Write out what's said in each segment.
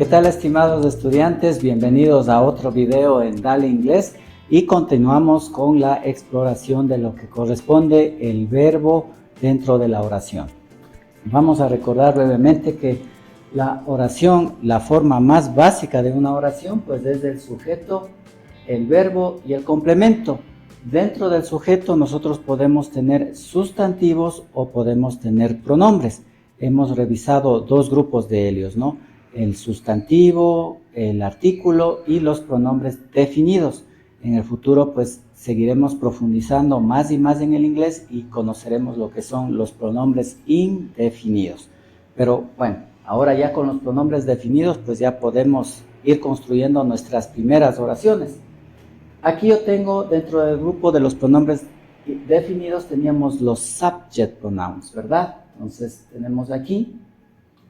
tal, estimados estudiantes? Bienvenidos a otro video en Dale Inglés y continuamos con la exploración de lo que corresponde el verbo dentro de la oración. Vamos a recordar brevemente que la oración, la forma más básica de una oración, pues es el sujeto, el verbo y el complemento. Dentro del sujeto nosotros podemos tener sustantivos o podemos tener pronombres. Hemos revisado dos grupos de ellos, ¿no? El sustantivo, el artículo y los pronombres definidos. En el futuro pues seguiremos profundizando más y más en el inglés y conoceremos lo que son los pronombres indefinidos. Pero bueno, ahora ya con los pronombres definidos pues ya podemos ir construyendo nuestras primeras oraciones. Aquí yo tengo dentro del grupo de los pronombres definidos teníamos los subject pronouns, ¿verdad? Entonces tenemos aquí,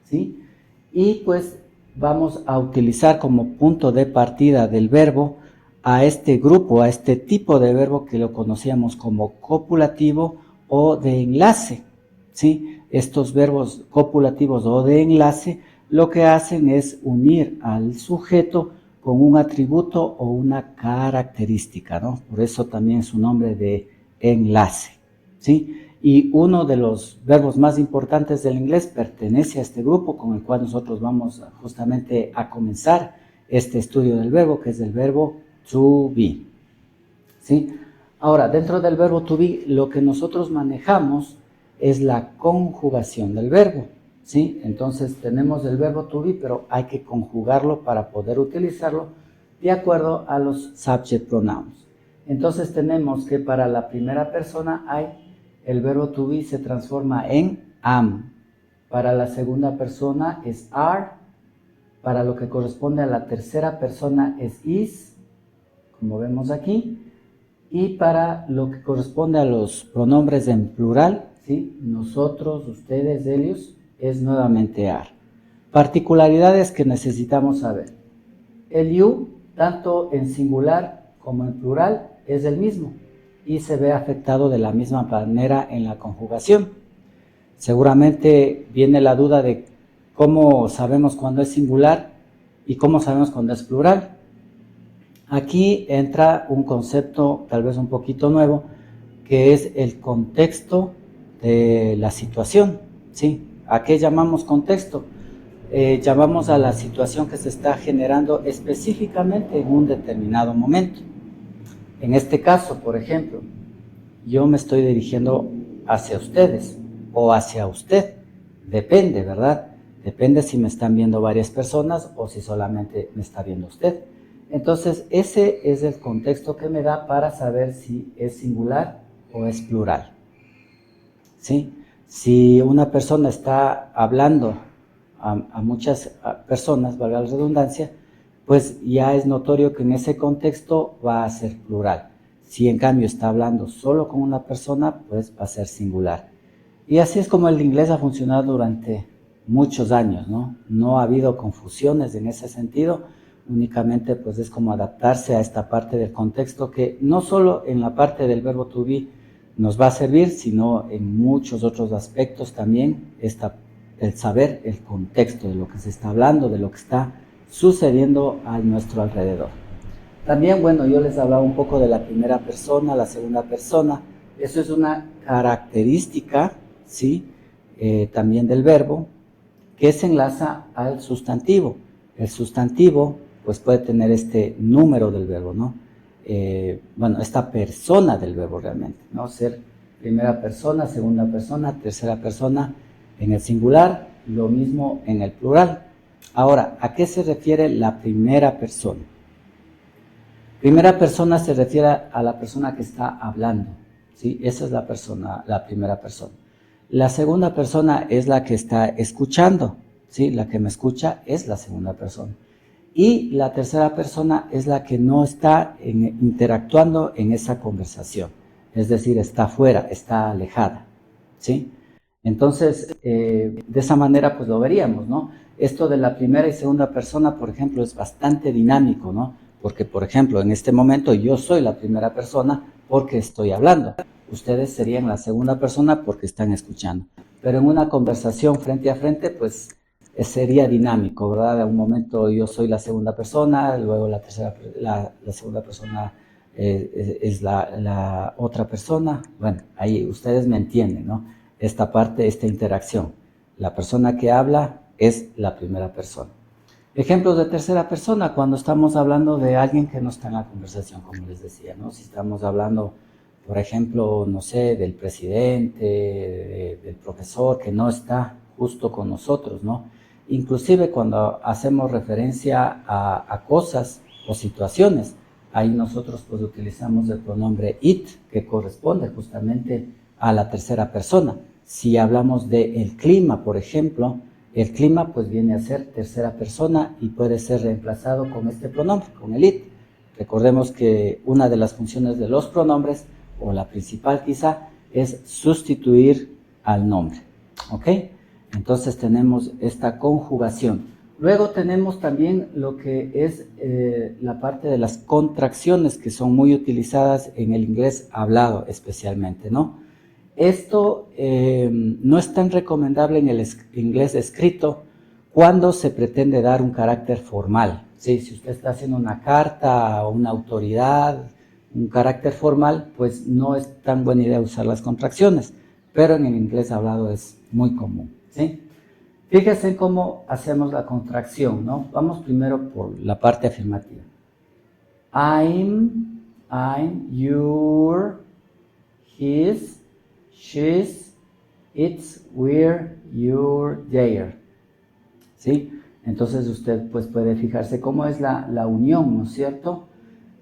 ¿sí? Y pues vamos a utilizar como punto de partida del verbo a este grupo, a este tipo de verbo que lo conocíamos como copulativo o de enlace, ¿sí? Estos verbos copulativos o de enlace lo que hacen es unir al sujeto con un atributo o una característica, ¿no? Por eso también su nombre de enlace, ¿sí? Y uno de los verbos más importantes del inglés pertenece a este grupo con el cual nosotros vamos justamente a comenzar este estudio del verbo, que es el verbo to be, ¿sí? Ahora, dentro del verbo to be, lo que nosotros manejamos es la conjugación del verbo, ¿sí? Entonces tenemos el verbo to be, pero hay que conjugarlo para poder utilizarlo de acuerdo a los subject pronouns. Entonces tenemos que para la primera persona el verbo to be se transforma en am. Para la segunda persona es are. Para lo que corresponde a la tercera persona es is, como vemos aquí. Y para lo que corresponde a los pronombres en plural, ¿sí? Nosotros, ustedes, ellos, es nuevamente are. Particularidades que necesitamos saber. El you, tanto en singular como en plural, es el mismo y se ve afectado de la misma manera en la conjugación. Seguramente viene la duda de cómo sabemos cuándo es singular y cómo sabemos cuándo es plural. Aquí entra un concepto tal vez un poquito nuevo, que es el contexto de la situación, ¿sí? ¿A qué llamamos contexto? Llamamos a la situación que se está generando específicamente en un determinado momento. En este caso, por ejemplo, yo me estoy dirigiendo hacia ustedes o hacia usted. Depende, ¿verdad? Depende si me están viendo varias personas o si solamente me está viendo usted. Entonces, ese es el contexto que me da para saber si es singular o es plural, ¿sí? Si una persona está hablando a muchas personas, valga la redundancia, pues ya es notorio que en ese contexto va a ser plural. Si en cambio está hablando solo con una persona, pues va a ser singular. Y así es como el inglés ha funcionado durante muchos años, ¿no? No ha habido confusiones en ese sentido, únicamente pues es como adaptarse a esta parte del contexto que no solo en la parte del verbo to be nos va a servir, sino en muchos otros aspectos también, el saber el contexto de lo que se está hablando, de lo que está sucediendo a nuestro alrededor. También, bueno, yo les hablaba un poco de la primera persona, la segunda persona. Eso es una característica, ¿sí? También del verbo, que se enlaza al sustantivo. El sustantivo, pues puede tener este número del verbo, ¿no? Bueno, esta persona del verbo realmente, ¿no? Ser primera persona, segunda persona, tercera persona en el singular, lo mismo en el plural. Ahora, ¿a qué se refiere la primera persona? Primera persona se refiere a la persona que está hablando, ¿sí? Esa es la persona, la primera persona. La segunda persona es la que está escuchando, ¿sí? La que me escucha es la segunda persona. Y la tercera persona es la que no está interactuando en esa conversación, es decir, está fuera, está alejada, ¿sí? Entonces, de esa manera pues lo veríamos, ¿no? Esto de la primera y segunda persona, por ejemplo, es bastante dinámico, ¿no? Porque, por ejemplo, en este momento yo soy la primera persona porque estoy hablando. Ustedes serían la segunda persona porque están escuchando. Pero en una conversación frente a frente, pues sería dinámico, ¿verdad? A un momento yo soy la segunda persona, luego la segunda persona es la otra persona. Bueno, ahí ustedes me entienden, ¿no? Esta parte, esta interacción. La persona que habla es la primera persona. Ejemplos de tercera persona, cuando estamos hablando de alguien que no está en la conversación, como les decía, ¿no? Si estamos hablando, por ejemplo, no sé, del presidente, del profesor que no está justo con nosotros, ¿no? Inclusive cuando hacemos referencia a cosas o situaciones, ahí nosotros pues utilizamos el pronombre it, que corresponde justamente a la tercera persona. Si hablamos del clima, por ejemplo, el clima pues viene a ser tercera persona y puede ser reemplazado con este pronombre, con el it. Recordemos que una de las funciones de los pronombres, o la principal quizá, es sustituir al nombre. ¿Ok? Entonces tenemos esta conjugación. Luego tenemos también lo que es la parte de las contracciones, que son muy utilizadas en el inglés hablado especialmente, ¿no? Esto no es tan recomendable en el inglés escrito cuando se pretende dar un carácter formal. ¿Sí? Si usted está haciendo una carta a una autoridad, un carácter formal, pues no es tan buena idea usar las contracciones, pero en el inglés hablado es muy común. ¿Sí? Fíjense en cómo hacemos la contracción, ¿no? Vamos primero por la parte afirmativa. I'm, you're, his, she's, it's, we're, you're, they're. ¿Sí? Entonces usted pues puede fijarse cómo es la unión, ¿no es cierto?,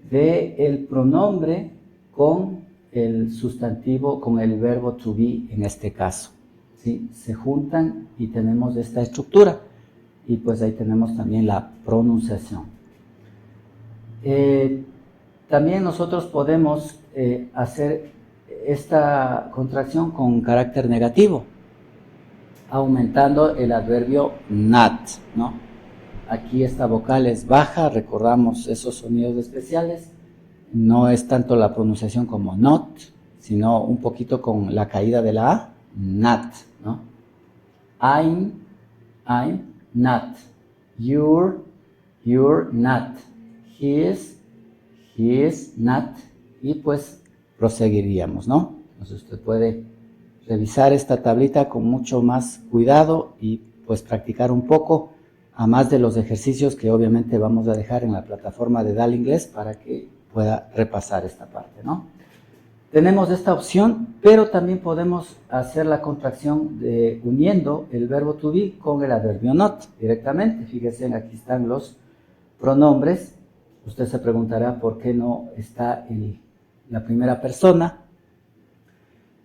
de el pronombre con el sustantivo, con el verbo to be en este caso. ¿Sí? Se juntan y tenemos esta estructura. Y pues ahí tenemos también la pronunciación. También nosotros podemos hacer esta contracción con carácter negativo, aumentando el adverbio not, ¿no? Aquí esta vocal es baja, recordamos esos sonidos especiales. No es tanto la pronunciación como not, sino un poquito con la caída de la A, not, ¿no? I'm not. You're not. He is not. Y pues proseguiríamos, ¿no? Entonces usted puede revisar esta tablita con mucho más cuidado y pues practicar un poco, a más de los ejercicios que obviamente vamos a dejar en la plataforma de DAL Inglés para que pueda repasar esta parte, ¿no? Tenemos esta opción, pero también podemos hacer la contracción uniendo el verbo to be con el adverbio not directamente. Fíjense, aquí están los pronombres. Usted se preguntará por qué no está la primera persona.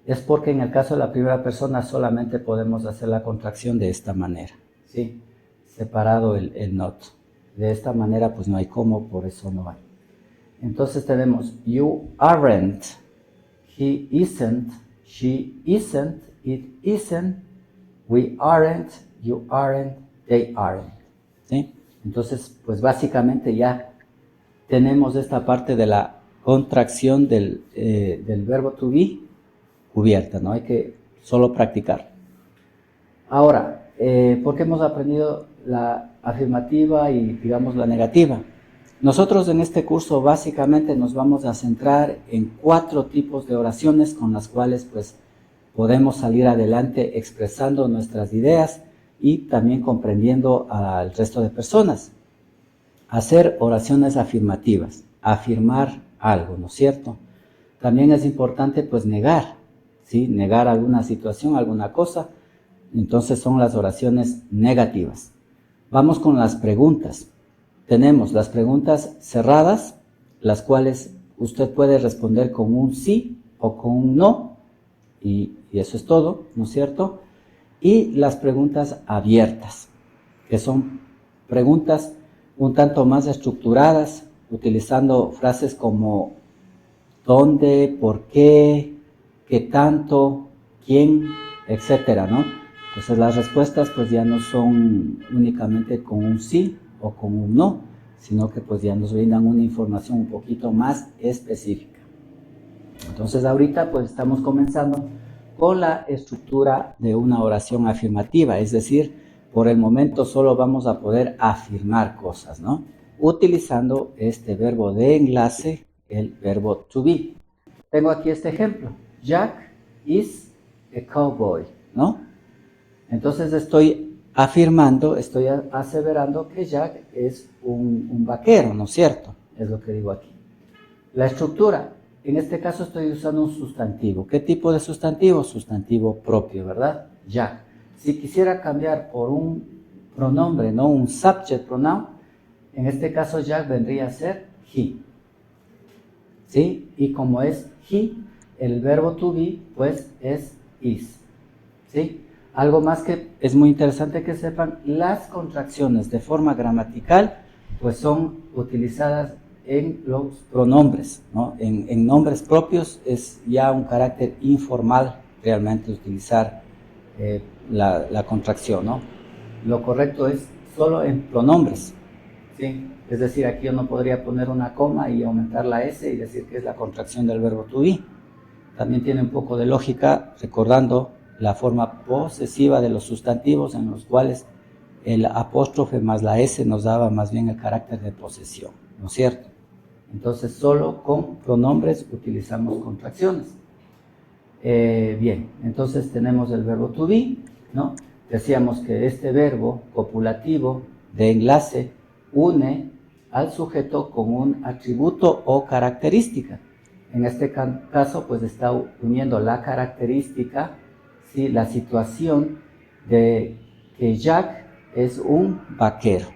Es porque en el caso de la primera persona solamente podemos hacer la contracción de esta manera, ¿sí? Separado el not. De esta manera pues no hay cómo, por eso no hay. Entonces tenemos you aren't, he isn't, she isn't, it isn't, we aren't, you aren't, they aren't. ¿Sí? Entonces pues básicamente ya tenemos esta parte de la contracción del verbo to be cubierta, ¿no? Hay que solo practicar. Ahora, ¿por qué hemos aprendido la afirmativa y, digamos, la negativa? Nosotros en este curso básicamente nos vamos a centrar en 4 tipos de oraciones con las cuales, pues, podemos salir adelante expresando nuestras ideas y también comprendiendo al resto de personas. Hacer oraciones afirmativas, afirmar algo, ¿no es cierto? También es importante, pues, negar. ¿Sí? Negar alguna situación, alguna cosa, entonces son las oraciones negativas. Vamos con las preguntas. Tenemos las preguntas cerradas, las cuales usted puede responder con un sí o con un no, y eso es todo, ¿no es cierto? Y las preguntas abiertas, que son preguntas un tanto más estructuradas, utilizando frases como ¿dónde? ¿Por qué? ¿Qué tanto? ¿Quién? Etcétera, ¿no? Entonces las respuestas pues ya no son únicamente con un sí o con un no, sino que pues ya nos brindan una información un poquito más específica. Entonces ahorita pues estamos comenzando con la estructura de una oración afirmativa, es decir, por el momento solo vamos a poder afirmar cosas, ¿no? Utilizando este verbo de enlace, el verbo to be. Tengo aquí este ejemplo. Jack is a cowboy, ¿no? Entonces estoy afirmando, estoy aseverando que Jack es un vaquero, ¿no es cierto? Es lo que digo aquí. La estructura, en este caso estoy usando un sustantivo. ¿Qué tipo de sustantivo? Sustantivo propio, ¿verdad? Jack. Si quisiera cambiar por un pronombre, no un subject pronoun, en este caso Jack vendría a ser he. ¿Sí? Y como es he, el verbo to be, pues es is. ¿Sí? Algo más que es muy interesante que sepan, las contracciones de forma gramatical, pues son utilizadas en los pronombres, ¿no? En nombres propios es ya un carácter informal realmente utilizar la contracción, ¿no? Lo correcto es solo en pronombres, ¿sí? Es decir, aquí yo no podría poner una coma y aumentar la S y decir que es la contracción del verbo to be. También tiene un poco de lógica recordando la forma posesiva de los sustantivos en los cuales el apóstrofe más la S nos daba más bien el carácter de posesión, ¿no es cierto? Entonces solo con pronombres utilizamos contracciones. Bien, entonces tenemos el verbo to be, ¿no? Decíamos que este verbo copulativo de enlace une al sujeto con un atributo o característica. En este caso, pues está uniendo la característica, ¿sí? La situación de que Jack es un vaquero,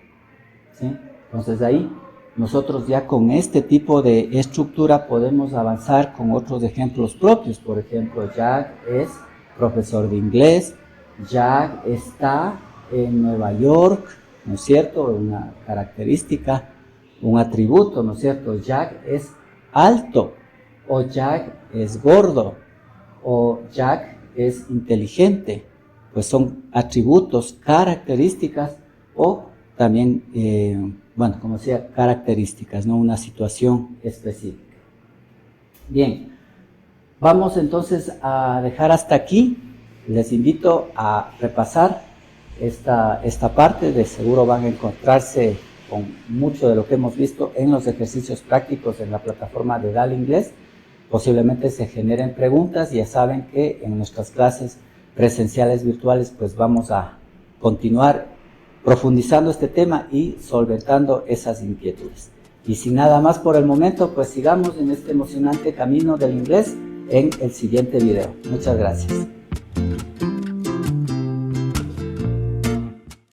¿sí? Entonces ahí nosotros ya con este tipo de estructura podemos avanzar con otros ejemplos propios. Por ejemplo, Jack es profesor de inglés, Jack está en Nueva York, ¿no es cierto? Una característica, un atributo, ¿no es cierto? Jack es alto, o Jack es gordo, o Jack es inteligente. Pues son atributos, características o también, bueno, como decía, características, ¿no? Una situación específica. Bien, vamos entonces a dejar hasta aquí. Les invito a repasar esta parte. De seguro van a encontrarse con mucho de lo que hemos visto en los ejercicios prácticos en la plataforma de Dale Inglés. Posiblemente se generen preguntas. Ya saben que en nuestras clases presenciales virtuales pues vamos a continuar profundizando este tema y solventando esas inquietudes. Y sin nada más por el momento, pues sigamos en este emocionante camino del inglés en el siguiente video. Muchas gracias.